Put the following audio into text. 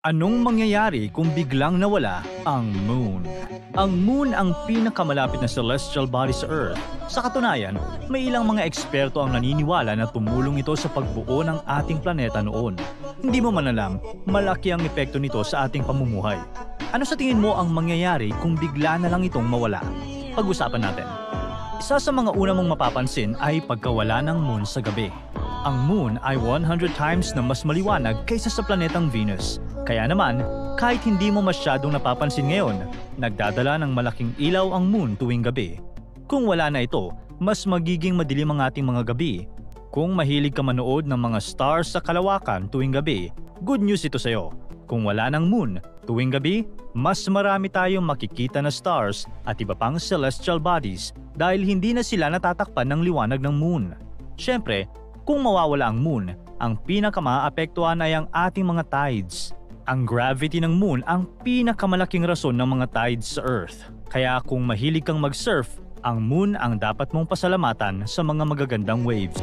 Anong mangyayari kung biglang nawala ang Moon? Ang Moon ang pinakamalapit na celestial body sa Earth. Sa katunayan, may ilang mga eksperto ang naniniwala na tumulong ito sa pagbuo ng ating planeta noon. Hindi mo man alam, malaki ang epekto nito sa ating pamumuhay. Ano sa tingin mo ang mangyayari kung bigla na lang itong mawala? Pag-usapan natin. Isa sa mga una mong mapapansin ay pagkawala ng Moon sa gabi. Ang Moon ay 100 times na mas maliwanag kaysa sa planetang Venus. Kaya naman, kahit hindi mo masyadong napapansin ngayon, nagdadala ng malaking ilaw ang Moon tuwing gabi. Kung wala na ito, mas magiging madilim ang ating mga gabi. Kung mahilig ka manood ng mga stars sa kalawakan tuwing gabi, good news ito sa'yo. Kung wala ng Moon, tuwing gabi, mas marami tayong makikita na stars at iba pang celestial bodies dahil hindi na sila natatakpan ng liwanag ng Moon. Siyempre, kung mawawala ang Moon, ang pinakamaapektuhan ay ang ating mga tides. Ang gravity ng Moon ang pinakamalaking rason ng mga tides sa Earth. Kaya kung mahilig kang mag-surf, ang Moon ang dapat mong pasalamatan sa mga magagandang waves.